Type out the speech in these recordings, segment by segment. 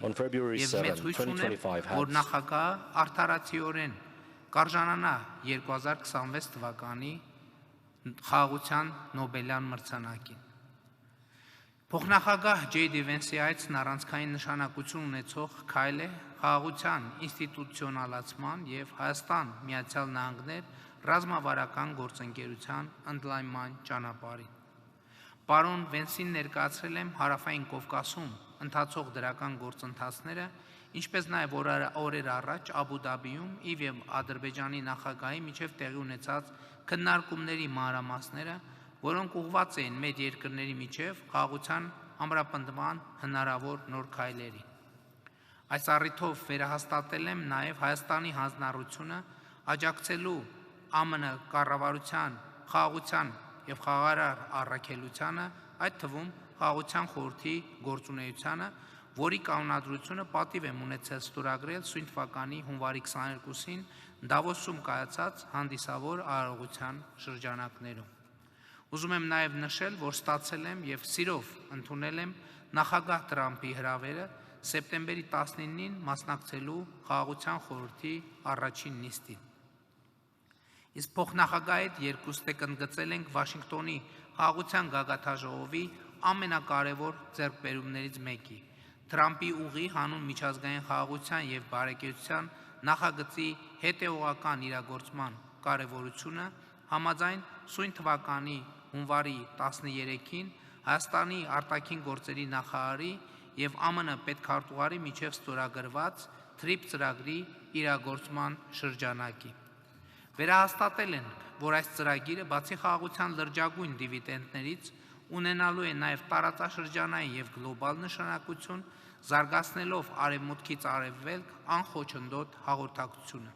On February եւ 7, մեծ հույս ունեմ, 2025, որ նախագահը արդարացիորեն կարժանանա 2026 թվականի խաղաղության Նոբելյան մրցանակին։ Փոխնախագահ Ջեյդի Վենսի այցն առանցքային նշանակություն ունեցող քայլ է խաղաղության ինստիտուցիոնալացման եւ Հայաստան-Միացյալ Նահանգներ ռազմավարական գործընկերության ընդլայնման ճանապարհին։ Պարոն Վենսին ներկայացրել եմ Հարավային Կովկասում ընթացող դրական գործընթացները, ինչպես նաև օրեր առաջ Աբու Դաբիում եւ Ադրբեջանի նախագահի միջև տեղի ունեցած քննարկումների մանրամասները, որոնք ուղղված էին մեր երկրների միջև խաղաղության ամրապնդման հնարավոր նոր քայլերին։ Այս առիթով վերահաստատել եմ նաև Հայաստանի հանձնառությունը աջակցելու ԱՄՆ կառավարության խաղաղության եւ խաղաղարար առաքելությանը, այդ թվում խաղաղության խորհրդի գործունեությանը, որի կանոնադրությունը պատիվ եմ ունեցել ստորագրել սույն թվականի հունվարի 22-ին Դավոսում կայացած հանդիսավոր արարողության շրջանակներում։ Ուզում եմ նաև նշել, որ ստացել եմ եւ սիրով ընդունել եմ նախագահ Տրամփի հրավերը սեպտեմբերի 19-ին մասնակցելու խաղաղության խորհրդի առաջին նիստին։ Իսկ փոխնախագահի հետ երկուստեք ընդգծել ենք Վաշինգտոնի խաղաղության գագաթաժողովի ամենակարևոր ձեռքբերումներից մեկի՝ Տրամփի ուղի հանուն միջազգային խաղաղության եւ բարեկեցության նախագծի հետեւողական իրագործման կարևորությունը, համաձայն սույն թվականի հունվարի 13-ին Հայաստանի արտաքին գործերի նախարարի եւ ԱՄՆ պետքարտուղարի միջև ստորագրված TRIP ծրագրի իրագործման շրջանակի։ Վերահաստատել են, որ այս ծրագիրը բացի խաղաղության լրջագույն դիվիդենդներից ունենալու է նաև տարածաշրջանային եւ գլոբալ նշանակություն, զարգացնելով արևմուտքից արևելք անխոչնդոտ հաղորդակցությունը։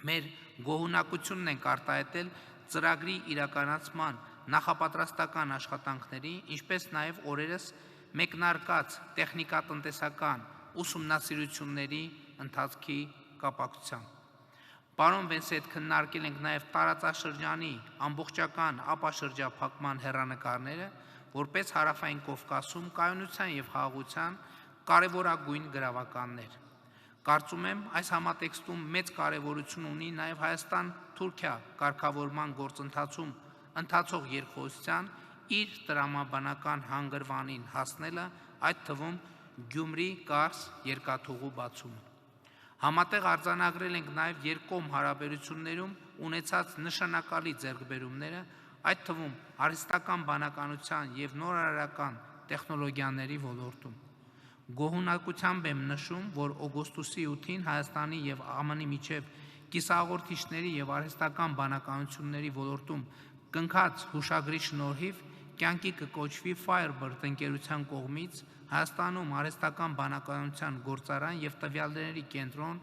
Մեր գոհունակությունն ենք արտահայտել ծրագրի իրականացման նախապատրաստական աշխատանքների, ինչպես նաև օրերս մեկնարկած տեխնիկատնտեսական ուսումնասիրությունների ընթացքի կապակցությամբ։ Պարոն Վենսի հետ քննարկել ենք նաև տարածաշրջանի ամբողջական ապաշրջափակման հեռանկարները, որպես Հարավային Կովկասում կայունության եւ խաղաղության կարևորագույն գրավականներ։ Կարծում եմ, այս համատեքստում մեծ կարևորություն ունի նաև Հայաստան-Թուրքիա կարգավորման գործընթացում ընթացող երկխոսության իր տրամաբանական հանգրվանին հասնելը, այդ թվում Գյումրի-Կարս երկաթուղու բացումը։ Համատեղ արձանագրել ենք նաև երկկողմ հարաբերություններում ունեցած նշանակալի ձեռքբերումները, այդ թվում արհեստական բանականության եւ նորարարական տեխնոլոգիաների ոլորտում։ Գոհունակությամբ եմ նշում, որ օգոստոսի 8-ին Հայաստանի եւ ԱՄՆ-ի միջև կիսահաղորդիչների եւ արհեստական բանականությունների ոլորտում կնքած հուշագրի շնորհիվ կյանքի կկոչվի Firebird ընկերության կողմից Հայաստանում արհեստական բանականության գործարան եւ տվյալների կենտրոն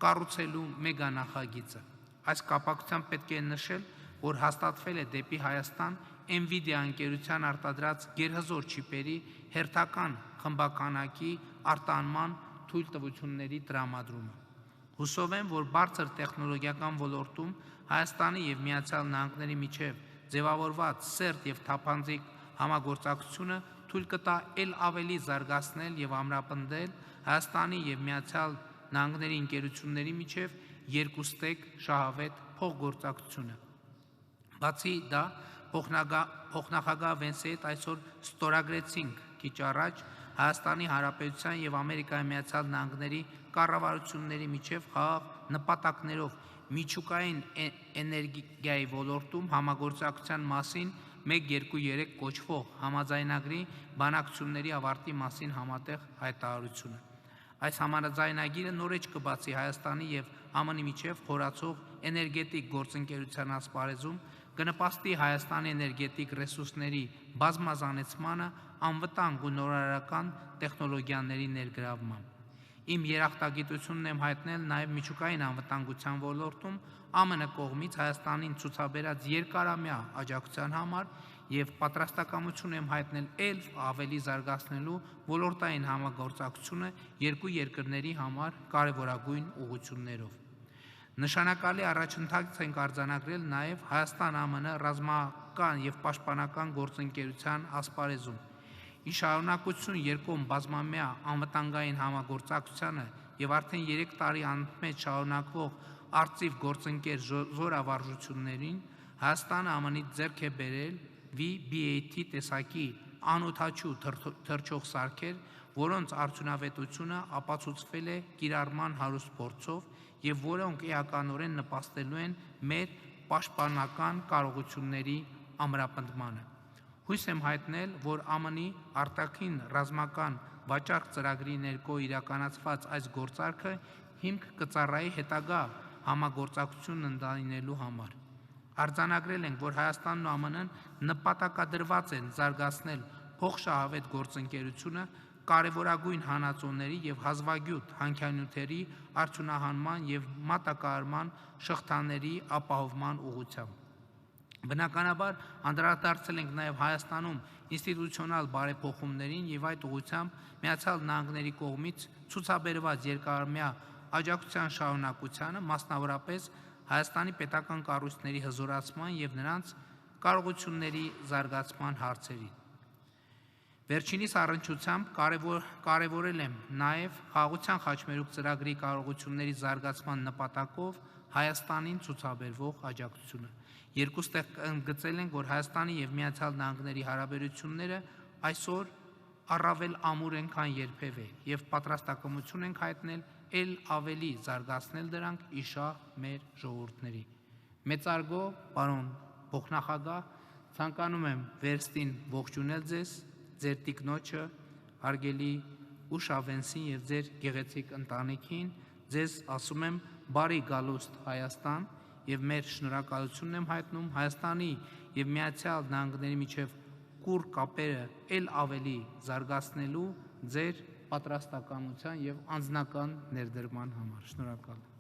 կառուցելու մեգանախագիծը։ Այս կապակցությամբ պետք է նշել, որ հաստատվել է դեպի Հայաստան NVIDIA ընկերության արտադրած գերհզոր չիպերի հերթական խմբականակի արտահանման թույլտվությունների տրամադրումը։ Հուսով եմ, որ բարձր տեխնոլոգիական ոլորտում Հայաստանի եւ Միացյալ Նահանգների միջև ձևավորված սերտ եւ թափանցիկ համագործակցությունը թույլ կտա ել ավելի զարգացնել եւ ամրապնդել Հայաստանի եւ Միացյալ Նահանգների ընկերությունների միջև երկուստեք շահավետ փոխգործակցությունը։ Բացի դա, փոխնախագահ Վենսի հետ այսօր ստորագրեցինք քիչ առաջ Հայաստանի Հանրապետության եւ Ամերիկայի Միացյալ Նահանգների կառավարությունների միջև խաղաղ նպատակներով միջուկային էներգիայի ոլորտում համագործակցության մասին 123 կոչվող համաձայնագրի բանակցությունների ավարտի մասին համատեղ հայտարարությունը։ Այս համաձայնագիրը նորեջ կբացի Հայաստանի եւ ԱՄՆ-ի միջև խորացող էներգետիկ գործընկերության ասպարեզում, կնպաստի Հայաստանի էներգետիկ ռեսուրսների բազմազանեցմանը, անվտանգ ու նորարարական տեխնոլոգիաների ներգրավման։ Իմ երախտագիտությունն եմ հայտնել նաև միջուկային անվտանգության ոլորտում ԱՄՆ կողմից Հայաստանին ցուցաբերած երկարամյա աջակցության համար եւ պատրաստակամություն եմ հայտնել ել ավելի զարգացնելու ոլորտային համագործակցությունը երկու երկրների համար կարևորագույն ուղղություններով։ Նշանակալի առաջընթաց ենք արձանագրել նաև Հայաստան-ԱՄՆ ռազմական եւ պաշտպանական գործընկերության ասպարեզում։ ի շարունակություն երկկողմ բազմամյա անվտանգային համագործակցությանը եւ արդեն 3 տարի անմեջ շարունակվող արծիվ գործընկեր զորավարժություններին Հայաստանը ԱՄՆ-ից ձեռք է բերել VBAT տեսակի անօդաչու թռչող սարքեր, որոնց արդյունավետությունը ապացուցվել է կիրառման հարուստ փորձով եւ որոնք էականորեն նպաստելու են մեր պաշտպանական կարողությունների ամրապնդմանը։ Հույս եմ հայտնել, որ ԱՄՆ-ի արտաքին ռազմական վաճառք ծրագրի ներքո իրականացված այս գործարքը հիմք կծառայի հետագա համագործակցություն ընդլայնելու համար։ Արձանագրել ենք, որ Հայաստանն ու ԱՄՆ-ն նպատակադրված են զարգացնել փոխշահավետ գործընկերությունը կարևորագույն հանածոների եւ հազվագյուտ հանքանյութերի արդյունահանման եւ մատակարարման շղթաների ապահովման ուղղությամբ։ Բնականաբար անդրադարձել ենք նաև Հայաստանում ինստիտուցիոնալ բարեփոխումներին եւ այդ ուղղությամբ Միացյալ Նահանգների կողմից ցուցաբերված երկարամյա աջակցության շարունակությանը, մասնավորապես Հայաստանի պետական կառույցների հզորացման եւ նրանց կարողությունների զարգացման հարցերին։ Վերջինիս առնչությամբ կարևորել եմ նաև Խաղաղության խաչմերուկ ծրագրի կարողությունների զարգացման նպատակով Հայաստանին ցուցաբերվող աջակցությունը։ Երկուստեղ ընդգծել ենք, որ Հայաստանի եւ Միացյալ Նահանգների հարաբերությունները այսօր առավել ամուր են, քան երբևէ, եւ պատրաստակամություն ենք հայտնել ել ավելի զարգացնել դրանք ի շահ մեր ժողովուրդների։ Մեծարգո, պարոն փոխնախագահ, ցանկանում եմ վերստին ողջունել ձեզ, ձեր տիկնոջը, հարգելի Ուշավենսին եւ ձեր գեղեցիկ ընտանիքին, ձեզ ասում եմ բարի գալուստ Հայաստան եւ մեր շնորհակալությունն եմ հայտնում Հայաստանի եւ Միացյալ Նահանգների միջև կուռ կապերը ել ավելի զարգացնելու ձեր պատրաստակամության եւ անձնական ներդրման համար։ Շնորհակալ եմ։